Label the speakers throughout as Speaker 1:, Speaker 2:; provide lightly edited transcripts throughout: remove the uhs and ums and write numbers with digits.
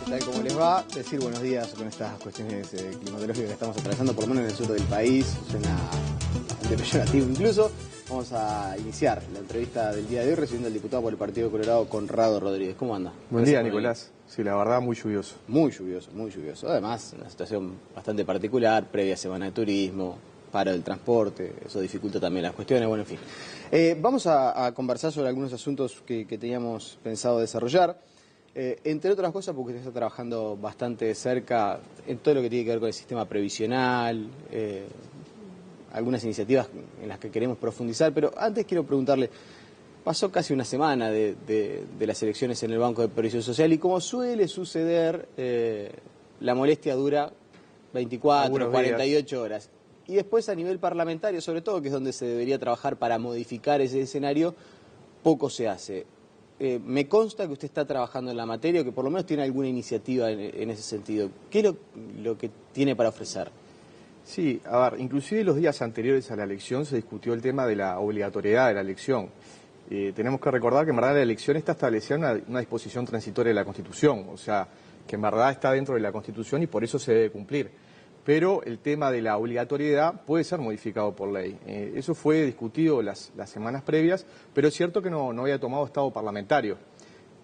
Speaker 1: tal como les va, decir buenos días con estas cuestiones climatológicas que estamos atravesando, por lo menos en el sur del país, suena bastante peyorativo incluso. Vamos a iniciar la entrevista del día de hoy recibiendo al diputado por el Partido Colorado, Conrado Rodríguez. ¿Cómo anda?
Speaker 2: Buen día, Nicolás. Sí, la verdad, muy lluvioso.
Speaker 1: Muy lluvioso, muy lluvioso. Además, una situación bastante particular, previa semana de turismo, paro del transporte, eso dificulta también las cuestiones, bueno, en fin. Vamos a conversar sobre algunos asuntos que teníamos pensado desarrollar. Entre otras cosas, porque usted está trabajando bastante de cerca en todo lo que tiene que ver con el sistema previsional, algunas iniciativas en las que queremos profundizar, pero antes quiero preguntarle, pasó casi una semana de las elecciones en el Banco de Previsión Social y como suele suceder, la molestia dura 24, 48 horas. Y después a nivel parlamentario, sobre todo, que es donde se debería trabajar para modificar ese escenario, poco se hace. Me consta que usted está trabajando en la materia, o que por lo menos tiene alguna iniciativa en ese sentido. ¿Qué es lo que tiene para ofrecer?
Speaker 2: Sí, a ver, inclusive los días anteriores a la elección se discutió el tema de la obligatoriedad de la elección. Tenemos que recordar que en verdad la elección está establecida en una disposición transitoria de la Constitución, o sea, que en verdad está dentro de la Constitución y por eso se debe cumplir. Pero el tema de la obligatoriedad puede ser modificado por ley. Eso fue discutido las semanas previas, pero es cierto que no había tomado estado parlamentario.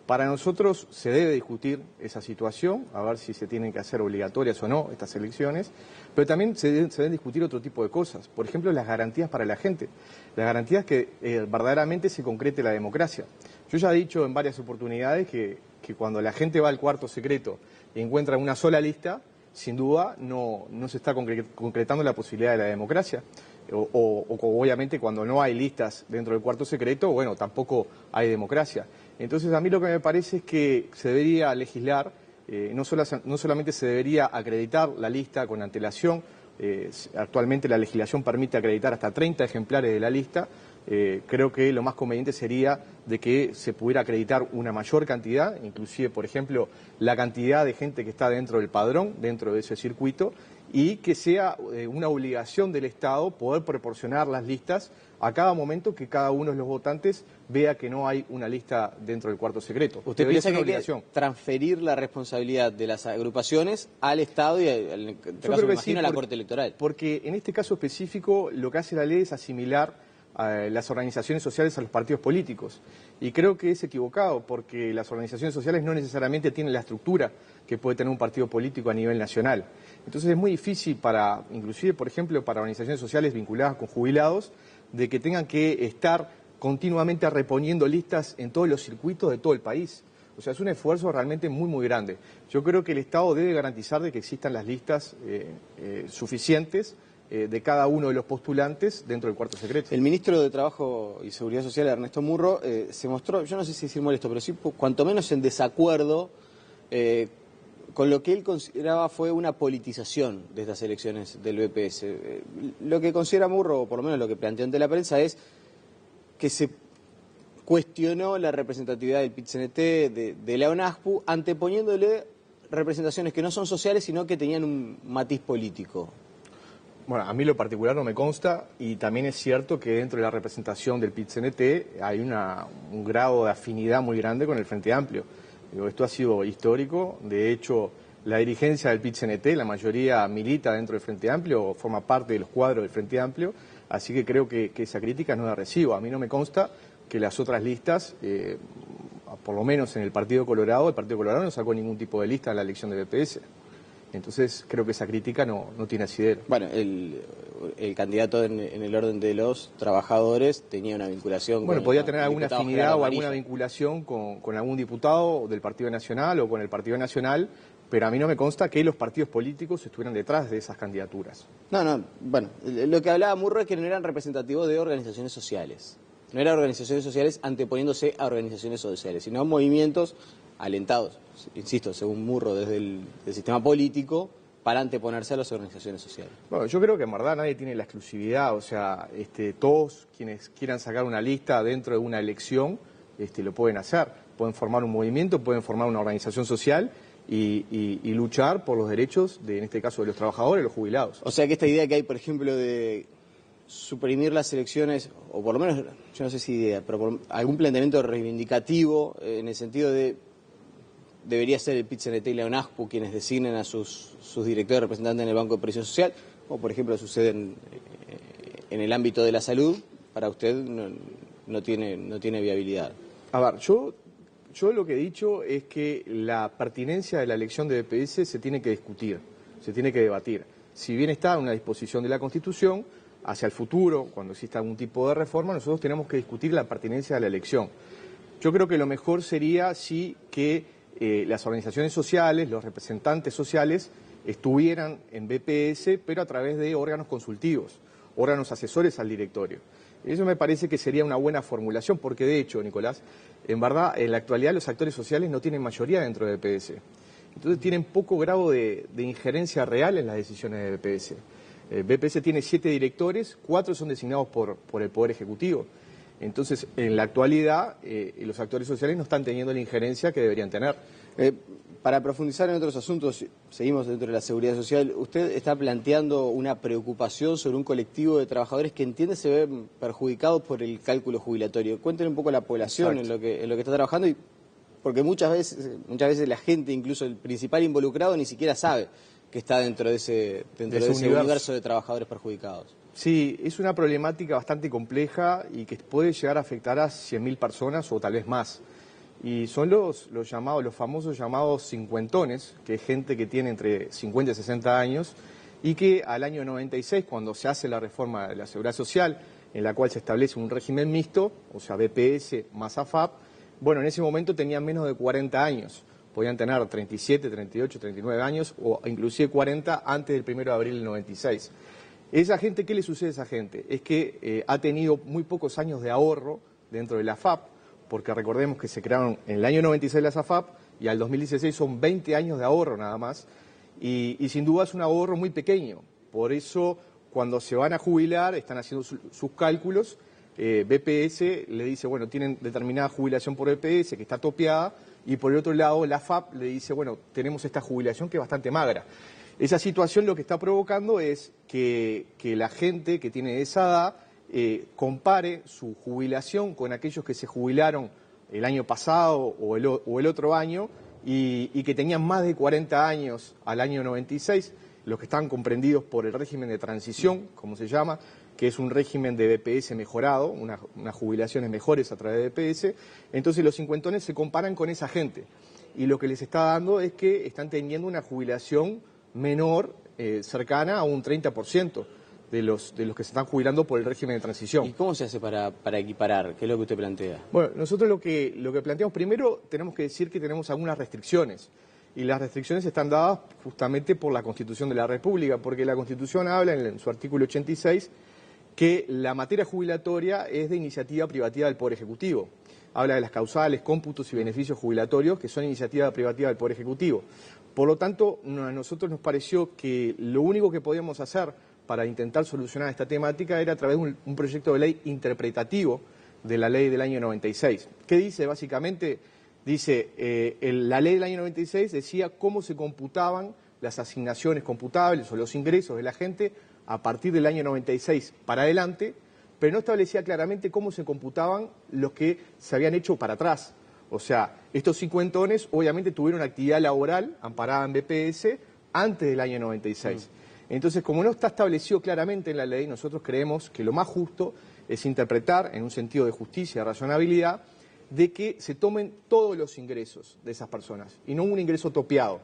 Speaker 2: Para nosotros se debe discutir esa situación, a ver si se tienen que hacer obligatorias o no estas elecciones, pero también se deben discutir otro tipo de cosas. Por ejemplo, las garantías para la gente, las garantías que verdaderamente se concrete la democracia. Yo ya he dicho en varias oportunidades que cuando la gente va al cuarto secreto y encuentra una sola lista, sin duda no se está concretando la posibilidad de la democracia. O obviamente cuando no hay listas dentro del cuarto secreto, bueno, tampoco hay democracia. Entonces a mí lo que me parece es que se debería legislar, no solamente se debería acreditar la lista con antelación, actualmente la legislación permite acreditar hasta 30 ejemplares de la lista. Creo que lo más conveniente sería de que se pudiera acreditar una mayor cantidad, inclusive, por ejemplo, la cantidad de gente que está dentro del padrón, dentro de ese circuito, y que sea una obligación del Estado poder proporcionar las listas a cada momento que cada uno de los votantes vea que no hay una lista dentro del cuarto secreto.
Speaker 1: ¿Usted piensa que hay que transferir la responsabilidad de las agrupaciones al Estado y, en este caso, me imagino, a la Corte Electoral?
Speaker 2: Porque en este caso específico lo que hace la ley es asimilar las organizaciones sociales a los partidos políticos. Y creo que es equivocado, porque las organizaciones sociales no necesariamente tienen la estructura que puede tener un partido político a nivel nacional. Entonces es muy difícil inclusive, por ejemplo, para organizaciones sociales vinculadas con jubilados, de que tengan que estar continuamente reponiendo listas en todos los circuitos de todo el país. O sea, es un esfuerzo realmente muy, muy grande. Yo creo que el Estado debe garantizar de que existan las listas suficientes de cada uno de los postulantes dentro del cuarto secreto.
Speaker 1: El ministro de Trabajo y Seguridad Social, Ernesto Murro, se mostró, yo no sé si decir molesto, pero sí cuanto menos en desacuerdo con lo que él consideraba fue una politización de estas elecciones del BPS. Lo que considera Murro, o por lo menos lo que planteó ante la prensa, es que se cuestionó la representatividad del PIT-CNT, de la ONASPU, anteponiéndole representaciones que no son sociales, sino que tenían un matiz político.
Speaker 2: Bueno, a mí lo particular no me consta, y también es cierto que dentro de la representación del PIT-CNT hay un grado de afinidad muy grande con el Frente Amplio. Esto ha sido histórico. De hecho, la dirigencia del PIT-CNT, la mayoría milita dentro del Frente Amplio o forma parte de los cuadros del Frente Amplio, así que creo que esa crítica no la recibo. A mí no me consta que las otras listas, por lo menos en el Partido Colorado no sacó ningún tipo de lista en la elección del BPS. Entonces creo que esa crítica no tiene asidero.
Speaker 1: Bueno, el candidato en el orden de los trabajadores tenía una vinculación
Speaker 2: con... podía tener alguna afinidad o alguna
Speaker 1: Amarilla.
Speaker 2: Vinculación con algún diputado del Partido Nacional o con el Partido Nacional, pero a mí no me consta que los partidos políticos estuvieran detrás de esas candidaturas.
Speaker 1: Bueno, lo que hablaba Murro es que no eran representativos de organizaciones sociales. No eran organizaciones sociales anteponiéndose a organizaciones sociales, sino movimientos alentados, insisto, según Murro, desde el sistema político, para anteponerse a las organizaciones sociales.
Speaker 2: Bueno, yo creo que en verdad nadie tiene la exclusividad, o sea, todos quienes quieran sacar una lista dentro de una elección, lo pueden hacer. Pueden formar un movimiento, pueden formar una organización social y luchar por los derechos, en este caso, de los trabajadores y los jubilados.
Speaker 1: O sea que esta idea que hay, por ejemplo, de suprimir las elecciones, o por lo menos, yo no sé si idea, pero algún planteamiento reivindicativo en el sentido de debería ser el PIT-CNT y la ONASPU quienes designen a sus directores representantes en el Banco de Previsión Social, o por ejemplo sucede en el ámbito de la salud, para usted no tiene viabilidad.
Speaker 2: A ver, yo lo que he dicho es que la pertinencia de la elección de BPS se tiene que discutir, se tiene que debatir. Si bien está en una disposición de la Constitución, hacia el futuro, cuando exista algún tipo de reforma, nosotros tenemos que discutir la pertinencia de la elección. Yo creo que lo mejor sería que las organizaciones sociales, los representantes sociales, estuvieran en BPS, pero a través de órganos consultivos, órganos asesores al directorio. Eso me parece que sería una buena formulación, porque de hecho, Nicolás, en verdad, en la actualidad los actores sociales no tienen mayoría dentro de BPS. Entonces tienen poco grado de injerencia real en las decisiones de BPS. BPS tiene 7 directores, 4 son designados por el Poder Ejecutivo. Entonces, en la actualidad, los actores sociales no están teniendo la injerencia que deberían tener.
Speaker 1: Para profundizar en otros asuntos, seguimos dentro de la seguridad social, usted está planteando una preocupación sobre un colectivo de trabajadores que entiende se ven perjudicados por el cálculo jubilatorio. Cuéntenle un poco a la población en lo que está trabajando, porque muchas veces la gente, incluso el principal involucrado, ni siquiera sabe que está dentro de ese universo de trabajadores perjudicados.
Speaker 2: Sí, es una problemática bastante compleja y que puede llegar a afectar a 100.000 personas o tal vez más. Y son los famosos llamados cincuentones, que es gente que tiene entre 50 y 60 años y que al año 96, cuando se hace la reforma de la Seguridad Social, en la cual se establece un régimen mixto, o sea, BPS más AFAP, bueno, en ese momento tenían menos de 40 años. Podían tener 37, 38, 39 años o inclusive 40 antes del 1 de abril del 96. Esa gente, ¿qué le sucede a esa gente? Es que ha tenido muy pocos años de ahorro dentro de la AFAP, porque recordemos que se crearon en el año 96 las AFAP y al 2016 son 20 años de ahorro nada más, y sin duda es un ahorro muy pequeño. Por eso, cuando se van a jubilar, están haciendo sus cálculos, BPS le dice, bueno, tienen determinada jubilación por BPS que está topeada, y por el otro lado la AFAP le dice, bueno, tenemos esta jubilación que es bastante magra. Esa situación lo que está provocando es que la gente que tiene esa edad compare su jubilación con aquellos que se jubilaron el año pasado o el otro año y que tenían más de 40 años al año 96, los que están comprendidos por el régimen de transición, como se llama, que es un régimen de BPS mejorado, unas jubilaciones mejores a través de BPS. Entonces los cincuentones se comparan con esa gente y lo que les está dando es que están teniendo una jubilación menor, cercana a un 30% de los que se están jubilando por el régimen de transición.
Speaker 1: ¿Y cómo se hace para equiparar? ¿Qué es lo que usted plantea?
Speaker 2: Bueno, nosotros lo que planteamos primero, tenemos que decir que tenemos algunas restricciones. Y las restricciones están dadas justamente por la Constitución de la República, porque la Constitución habla en su artículo 86 que la materia jubilatoria es de iniciativa privativa del Poder Ejecutivo. Habla de las causales, cómputos y beneficios jubilatorios que son iniciativa privativa del Poder Ejecutivo. Por lo tanto, a nosotros nos pareció que lo único que podíamos hacer para intentar solucionar esta temática era a través de un proyecto de ley interpretativo de la ley del año 96. ¿Qué dice? Básicamente dice, la ley del año 96 decía cómo se computaban las asignaciones computables o los ingresos de la gente a partir del año 96 para adelante, pero no establecía claramente cómo se computaban los que se habían hecho para atrás. O sea, estos cincuentones obviamente tuvieron actividad laboral amparada en BPS antes del año 96. Entonces, como no está establecido claramente en la ley, nosotros creemos que lo más justo es interpretar, en un sentido de justicia y razonabilidad, de que se tomen todos los ingresos de esas personas y no un ingreso topeado.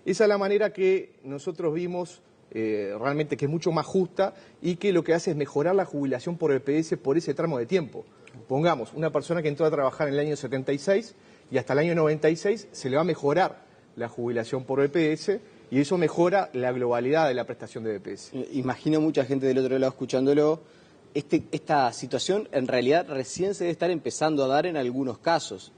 Speaker 2: Esa es la manera que nosotros vimos realmente que es mucho más justa y que lo que hace es mejorar la jubilación por BPS por ese tramo de tiempo. Pongamos, una persona que entró a trabajar en el año 76 y hasta el año 96 se le va a mejorar la jubilación por BPS y eso mejora la globalidad de la prestación de BPS.
Speaker 1: Imagino mucha gente del otro lado escuchándolo. Esta situación en realidad recién se debe estar empezando a dar en algunos casos.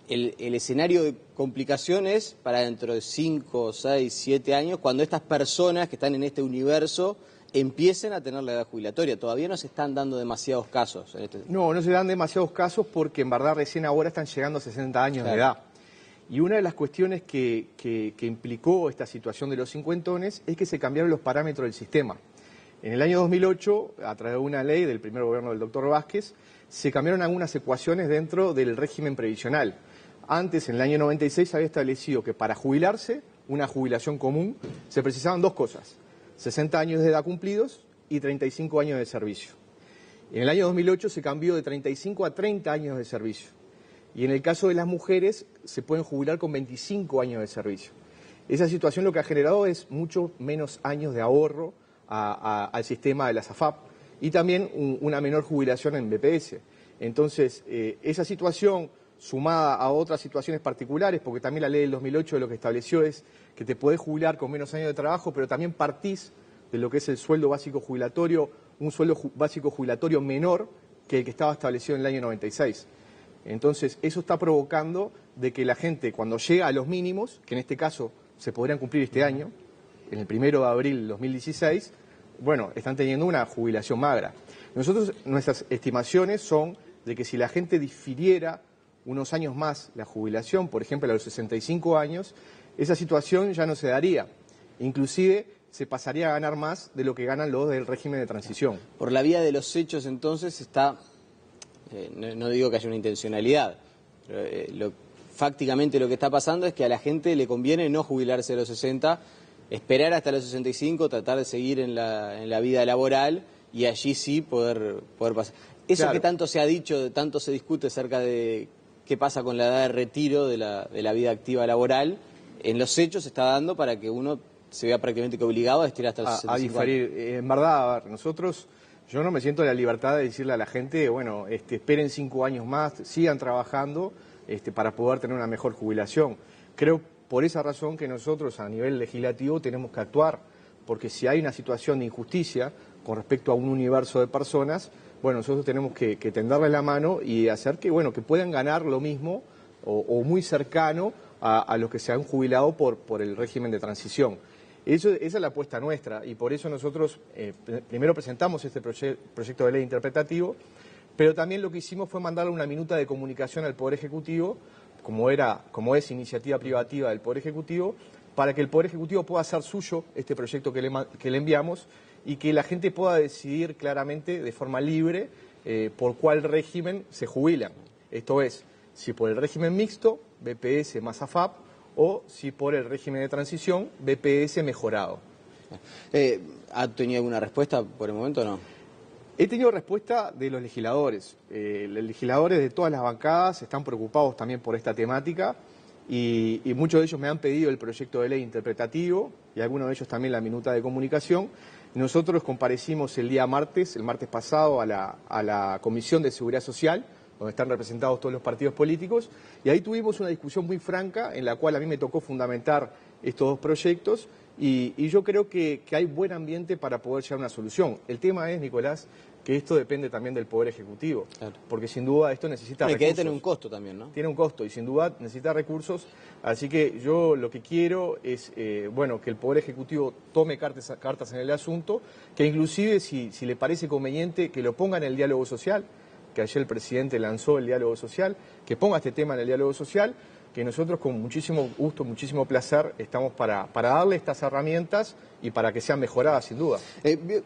Speaker 1: El escenario de complicaciones para dentro de 5, 6, 7 años, cuando estas personas que están en este universo empiecen a tener la edad jubilatoria. Todavía no se están dando demasiados casos.
Speaker 2: No se dan demasiados casos porque en verdad recién ahora están llegando a 60 años de edad. Y una de las cuestiones que implicó esta situación de los cincuentones es que se cambiaron los parámetros del sistema. En el año 2008, a través de una ley del primer gobierno del doctor Vázquez, se cambiaron algunas ecuaciones dentro del régimen previsional. Antes, en el año 96, se había establecido que para jubilarse, una jubilación común, se precisaban dos cosas: 60 años de edad cumplidos y 35 años de servicio. En el año 2008 se cambió de 35 a 30 años de servicio. Y en el caso de las mujeres, se pueden jubilar con 25 años de servicio. Esa situación lo que ha generado es mucho menos años de ahorro al sistema de las AFAP y también una menor jubilación en BPS. Entonces, esa situación, sumada a otras situaciones particulares, porque también la ley del 2008 lo que estableció es que te podés jubilar con menos años de trabajo, pero también partís de lo que es el sueldo básico jubilatorio, un sueldo básico jubilatorio menor que el que estaba establecido en el año 96. Entonces, eso está provocando de que la gente, cuando llega a los mínimos, que en este caso se podrían cumplir este año, en el 1 de abril del 2016, bueno, están teniendo una jubilación magra. Nuestras estimaciones son de que si la gente difiriera unos años más la jubilación, por ejemplo a los 65 años, esa situación ya no se daría. Inclusive se pasaría a ganar más de lo que ganan los del régimen de transición.
Speaker 1: Por la vía de los hechos, entonces, está, no digo que haya una intencionalidad, pero, fácticamente lo que está pasando es que a la gente le conviene no jubilarse a los 60, esperar hasta los 65, tratar de seguir en la vida laboral y allí sí poder pasar. Eso claro, que tanto se ha dicho, tanto se discute acerca de qué pasa con la edad de retiro de la vida activa laboral, en los hechos se está dando para que uno se vea prácticamente obligado a estirar hasta los 65
Speaker 2: a diferir. En verdad, a ver, yo no me siento en la libertad de decirle a la gente, bueno, esperen 5 años más, sigan trabajando para poder tener una mejor jubilación. Creo por esa razón que nosotros a nivel legislativo tenemos que actuar, porque si hay una situación de injusticia con respecto a un universo de personas, bueno, nosotros tenemos que tenderle la mano y hacer que, bueno, que puedan ganar lo mismo o muy cercano a los que se han jubilado por el régimen de transición. Esa es la apuesta nuestra y por eso nosotros primero presentamos este proyecto de ley interpretativo, pero también lo que hicimos fue mandarle una minuta de comunicación al Poder Ejecutivo, como es iniciativa privativa del Poder Ejecutivo, para que el Poder Ejecutivo pueda hacer suyo este proyecto que le enviamos y que la gente pueda decidir claramente, de forma libre, por cuál régimen se jubilan. Esto es, si por el régimen mixto, BPS más AFAP, o si por el régimen de transición, BPS mejorado.
Speaker 1: ¿Ha tenido alguna respuesta por el momento o no?
Speaker 2: He tenido respuesta de los legisladores. Los legisladores de todas las bancadas están preocupados también por esta temática y muchos de ellos me han pedido el proyecto de ley interpretativo y algunos de ellos también la minuta de comunicación. Nosotros comparecimos el martes pasado, a la Comisión de Seguridad Social, donde están representados todos los partidos políticos, y ahí tuvimos una discusión muy franca en la cual a mí me tocó fundamentar estos dos proyectos y yo creo que hay buen ambiente para poder llegar a una solución. El tema es, Nicolás, que esto depende también del Poder Ejecutivo, claro, porque sin duda esto necesita recursos.
Speaker 1: Que tiene un costo también, ¿no?
Speaker 2: Tiene un costo y sin duda necesita recursos, así que yo lo que quiero es bueno, que el Poder Ejecutivo tome cartas en el asunto, que inclusive si le parece conveniente que lo ponga en el diálogo social, que ayer el presidente lanzó el diálogo social, que ponga este tema en el diálogo social, que nosotros con muchísimo gusto, muchísimo placer estamos para darle estas herramientas y para que sean mejoradas sin duda.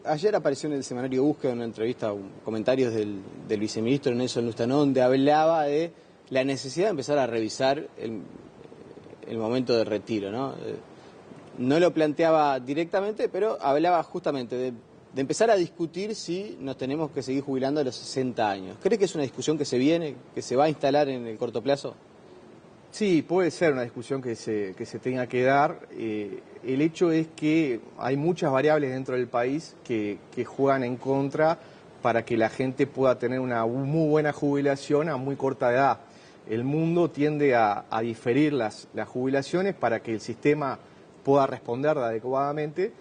Speaker 1: Ayer apareció en el semanario Búsqueda una entrevista, comentarios del viceministro Nelson Lustanó, donde hablaba de la necesidad de empezar a revisar el momento de retiro, ¿no? No lo planteaba directamente, pero hablaba justamente de empezar a discutir si nos tenemos que seguir jubilando a los 60 años. ¿Cree que es una discusión que se viene, que se va a instalar en el corto plazo?
Speaker 2: Sí, puede ser una discusión que se tenga que dar. El hecho es que hay muchas variables dentro del país que juegan en contra para que la gente pueda tener una muy buena jubilación a muy corta edad. El mundo tiende a diferir las jubilaciones para que el sistema pueda responder adecuadamente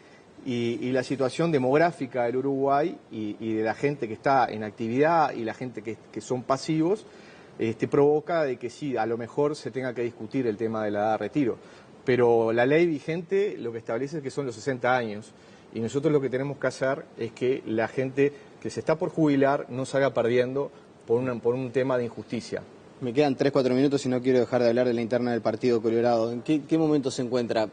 Speaker 2: y la situación demográfica del Uruguay y de la gente que está en actividad y la gente que son pasivos provoca de que sí, a lo mejor se tenga que discutir el tema de la edad de retiro. Pero la ley vigente lo que establece es que son los 60 años y nosotros lo que tenemos que hacer es que la gente que se está por jubilar no salga perdiendo por un tema de injusticia.
Speaker 1: Me quedan 3-4 minutos y no quiero dejar de hablar de la interna del Partido Colorado. ¿En qué momento se encuentra?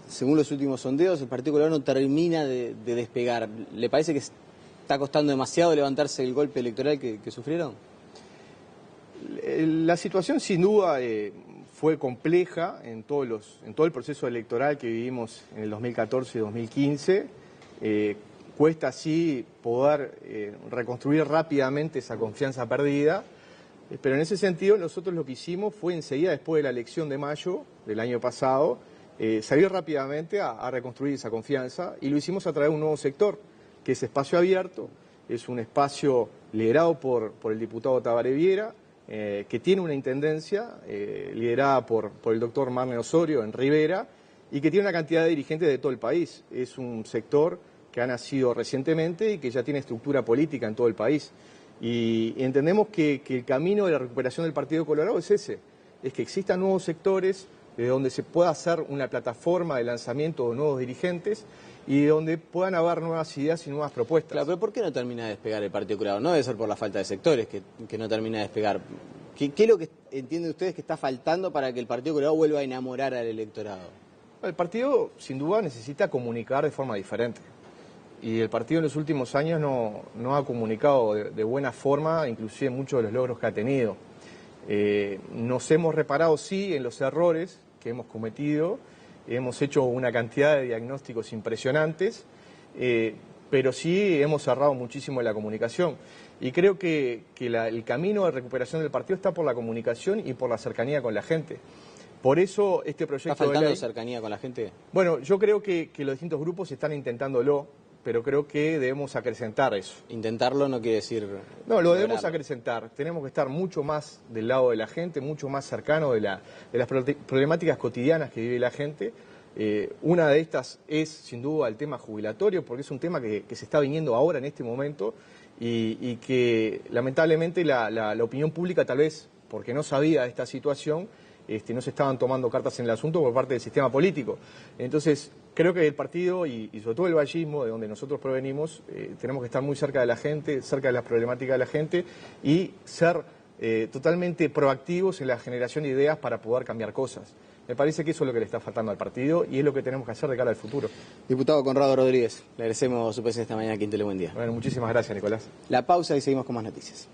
Speaker 1: Según los últimos sondeos, el Partido Colorado no termina de despegar. ¿Le parece que está costando demasiado levantarse el golpe electoral que sufrieron?
Speaker 2: La situación sin duda fue compleja en todo el proceso electoral que vivimos en el 2014 y 2015. Cuesta así poder reconstruir rápidamente esa confianza perdida, pero en ese sentido nosotros lo que hicimos fue enseguida después de la elección de mayo del año pasado, salir rápidamente a reconstruir esa confianza, y lo hicimos a través de un nuevo sector, que es Espacio Abierto. Es un espacio liderado por el diputado Tabaré Viera, que tiene una intendencia liderada por el doctor Marne Osorio en Rivera, y que tiene una cantidad de dirigentes de todo el país. Es un sector que ha nacido recientemente y que ya tiene estructura política en todo el país. Y entendemos que el camino de la recuperación del Partido Colorado es ese, es que existan nuevos sectores de donde se pueda hacer una plataforma de lanzamiento de nuevos dirigentes y donde puedan haber nuevas ideas y nuevas propuestas.
Speaker 1: Claro, pero ¿por qué no termina de despegar el Partido Colorado? No debe ser por la falta de sectores que no termina de despegar. ¿Qué es lo que entienden ustedes que está faltando para que el Partido Colorado vuelva a enamorar al electorado?
Speaker 2: El partido, sin duda, necesita comunicar de forma diferente. Y el partido en los últimos años no ha comunicado de buena forma, inclusive muchos de los logros que ha tenido. Nos hemos reparado, sí, en los errores que hemos cometido. Hemos hecho una cantidad de diagnósticos impresionantes, pero sí hemos cerrado muchísimo en la comunicación. Y creo que el camino de recuperación del partido está por la comunicación y por la cercanía con la gente. Por eso este proyecto
Speaker 1: ¿Está faltando
Speaker 2: de ley...
Speaker 1: cercanía con la gente?
Speaker 2: Bueno, yo creo que los distintos grupos están intentándolo, pero creo que debemos acrecentar eso.
Speaker 1: Intentarlo no quiere decir...
Speaker 2: No, lo debemos acrecentar. Tenemos que estar mucho más del lado de la gente, mucho más cercano de las problemáticas cotidianas que vive la gente. Una de estas es, sin duda, el tema jubilatorio, porque es un tema que se está viniendo ahora en este momento y que, lamentablemente, la opinión pública, tal vez porque no sabía de esta situación, no se estaban tomando cartas en el asunto por parte del sistema político. Entonces, creo que el partido y sobre todo el vallismo, de donde nosotros provenimos, tenemos que estar muy cerca de la gente, cerca de las problemáticas de la gente y ser totalmente proactivos en la generación de ideas para poder cambiar cosas. Me parece que eso es lo que le está faltando al partido y es lo que tenemos que hacer de cara al futuro.
Speaker 1: Diputado Conrado Rodríguez, le agradecemos su presencia esta mañana aquí en Tele Buen Día.
Speaker 2: Bueno, muchísimas gracias, Nicolás.
Speaker 1: La pausa y seguimos con más noticias.